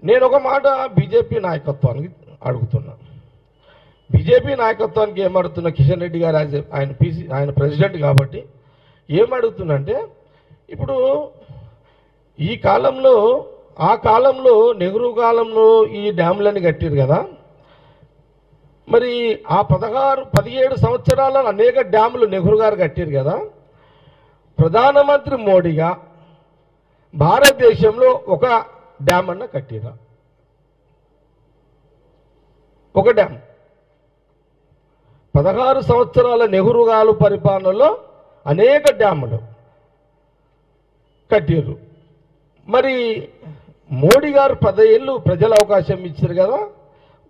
నేను ఒక మాట బీజేపీ నాయకత్వానికి అడుగుతున్నా. బీజేపీ నాయకత్వానికి ఏమడుతున్నా, కిషన్ రెడ్డి గారు ఆయన ప్రెసిడెంట్ కాబట్టి ఏమడుగుతున్నంటే, ఇప్పుడు ఈ కాలంలో ఆ కాలంలో నెహ్రూ కాలంలో ఈ డ్యాములని కట్టారు కదా, మరి ఆ 17 సంవత్సరాల అనేక డ్యాములు నెహ్రూ గారు కట్టారు కదా, ప్రధానమంత్రి మోడీగా భారతదేశంలో ఒక డ్యామ్ అన్న కట్టిరా? ఒక డ్యామ్ 16 సంవత్సరాల నెహ్రూ గారు పరిపాలనలో అనేక డ్యాములు కట్టారు. మరి మోడీ గారు 10 ఏళ్ళు ప్రజల అవకాశం ఇచ్చారు కదా,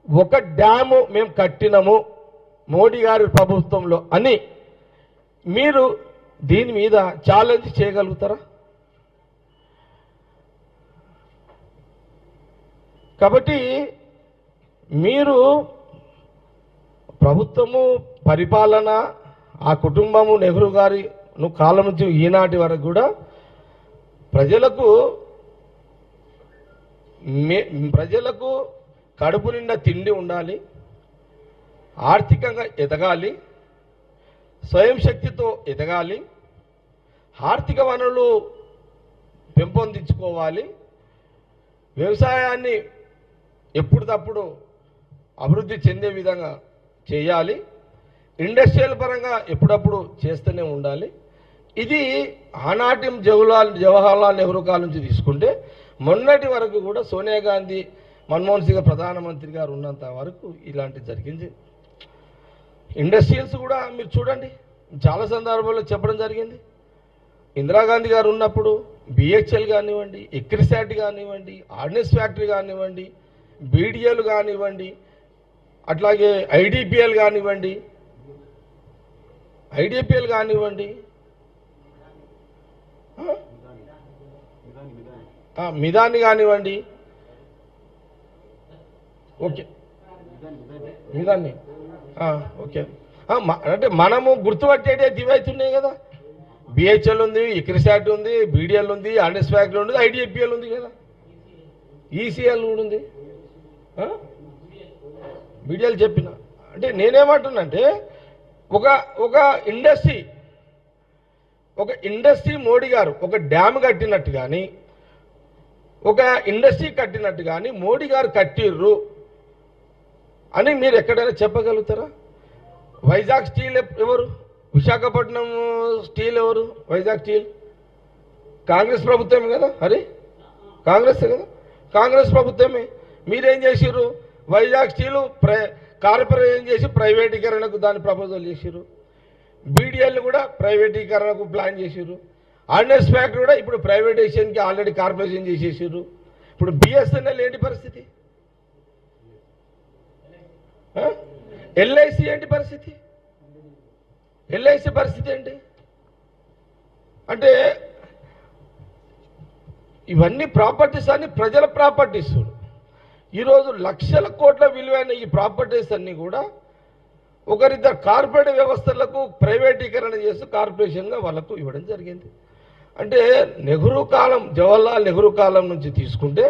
ఒక డ్యాము మేము కట్టినము మోడీ గారి ప్రభుత్వంలో అని మీరు దీని మీద ఛాలెంజ్ చేయగలుగుతారా? కాబట్టి మీరు ప్రభుత్వము పరిపాలన ఆ కుటుంబము నెహ్రూ గారి కాలం నుంచి ఈనాటి వరకు కూడా ప్రజలకు కడుపు నిండా తిండి ఉండాలి, ఆర్థికంగా ఎదగాలి, స్వయం శక్తితో ఎదగాలి, ఆర్థిక వనరులు పెంపొందించుకోవాలి, వ్యవసాయాన్ని ఎప్పటికప్పుడు అభివృద్ధి చెందే విధంగా చేయాలి, ఇండస్ట్రియల్ పరంగా ఎప్పుడప్పుడు చేస్తూనే ఉండాలి. ఇది ఆనాటి జవహర్లాల్ నెహ్రూ కాలం నుంచి తీసుకుంటే మొన్నటి వరకు కూడా సోనియా గాంధీ, మన్మోహన్ సింగ్ ప్రధానమంత్రి గారు ఉన్నంత వరకు ఇలాంటివి జరిగింది. ఇండస్ట్రియల్స్ కూడా మీరు చూడండి, చాలా సందర్భాల్లో చెప్పడం జరిగింది. ఇందిరాగాంధీ గారు ఉన్నప్పుడు బిహెచ్ఎల్ కానివ్వండి, ఎక్రిసాట్ కానివ్వండి, ఆర్డినెన్స్ ఫ్యాక్టరీ కానివ్వండి, బీడిఎల్ కానివ్వండి, అట్లాగే ఐడిపిఎల్ కానివ్వండి, మిదాని కానివ్వండి, ఓకే మిదాని ఓకే, అంటే మనము గుర్తుపట్టేటే దివైతున్నాయి కదా. బిహెచ్ఎల్ ఉంది, ఎక్రిసాట్ ఉంది, బీడిఎల్ ఉంది, ఆర్డినెన్స్ ఫ్యాక్టరీ ఉంది, ఐడిపిఎల్ ఉంది కదా, ఈసీఎల్ కూడా ఉంది, బీడిఎల్ చెప్పిన. అంటే నేనేమంటున్నానంటే ఒక ఇండస్ట్రీ మోడీ గారు ఒక డ్యామ్ కట్టినట్టు కానీ, ఒక ఇండస్ట్రీ కట్టినట్టు కానీ మోడీ గారు కట్టిర్రు అని మీరు ఎక్కడైనా చెప్పగలుగుతారా? వైజాగ్ స్టీల్ ఎవరు? విశాఖపట్నం స్టీల్ ఎవరు? వైజాగ్ స్టీల్ కాంగ్రెస్ ప్రభుత్వమే కదా, కాంగ్రెస్ కదా, కాంగ్రెస్ ప్రభుత్వమే. మీరేం చేసిర్రు? వైజాగ్ స్టీలు కార్పొరేషన్ చేసి ప్రైవేటీకరణకు దాని ప్రపోజల్ చేసిర్రు, బీడిఎల్ కూడా ప్రైవేటీకరణకు ప్లాన్ చేసిర్రు, ఆర్డినెన్స్ ఫ్యాక్టరీ కూడా ఇప్పుడు ప్రైవేటైజేషన్కి ఆల్రెడీ కార్పొరేషన్ చేసేసారు. ఇప్పుడు బిఎస్ఎన్ఎల్ ఏంటి పరిస్థితి? ఎల్ఐసి ఏంటి పరిస్థితి? ఎల్ఐసి పరిస్థితి ఏంటి? అంటే ఇవన్నీ ప్రాపర్టీస్ అన్ని ప్రజల ప్రాపర్టీస్. ఈరోజు లక్షల కోట్ల విలువైన ఈ ప్రాపర్టీస్ అన్నీ కూడా ఒకరిద్దరు కార్పొరేట్ వ్యవస్థలకు ప్రైవేటీకరణ చేస్తూ కార్పొరేషన్గా వాళ్ళకు ఇవ్వడం జరిగింది. అంటే నెహ్రూ కాలం, జవహర్లాల్ నెహ్రూ కాలం నుంచి తీసుకుంటే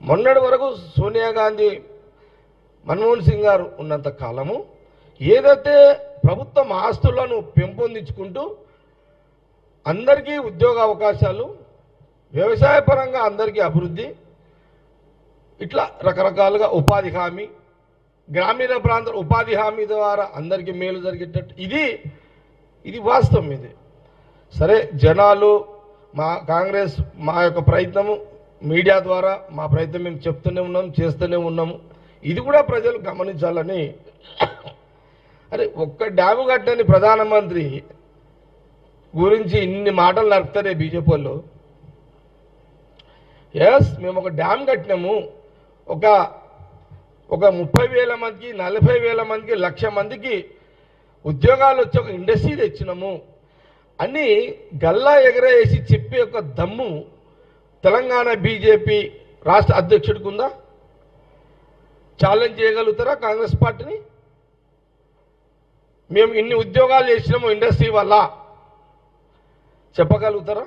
మొన్నటి వరకు సోనియా గాంధీ, మన్మోహన్ సింగ్ గారు ఉన్నంత కాలము ఏదైతే ప్రభుత్వం ఆస్తులను పెంపొందించుకుంటూ అందరికీ ఉద్యోగ అవకాశాలు, వ్యవసాయ పరంగా అందరికీ అభివృద్ధి, ఇట్లా రకరకాలుగా ఉపాధి హామీ, గ్రామీణ ప్రాంత ఉపాధి హామీ ద్వారా అందరికీ మేలు జరిగేటట్టు ఇది వాస్తవం. ఇది సరే, జనాలు మా కాంగ్రెస్ మా యొక్క ప్రయత్నము మీడియా ద్వారా మా ప్రయత్నం మేము చెప్తూనే ఉన్నాం, చేస్తూనే ఉన్నాము. ఇది కూడా ప్రజలు గమనించాలని. అరే, ఒక్క డ్యాము కట్టని ప్రధానమంత్రి గురించి ఇన్ని మాటలు నడుపుతారే బీజేపీ వాళ్ళు. ఎస్, మేము ఒక డ్యామ్ కట్టినాము, ఒక 30,000 మందికి, 40,000 మందికి, 1,00,000 మందికి ఉద్యోగాలు వచ్చి ఒక ఇండస్ట్రీ తెచ్చినాము అని గల్లా ఎగరేసి చెప్పే ఒక దమ్ము తెలంగాణ బీజేపీ రాష్ట్ర అధ్యక్షుడికి ఉందా? ఛాలెంజ్ చేయగలుగుతారా కాంగ్రెస్ పార్టీని? మేము ఇన్ని ఉద్యోగాలు చేసినాము ఇండస్ట్రీ వల్ల చెప్పగలుగుతారా?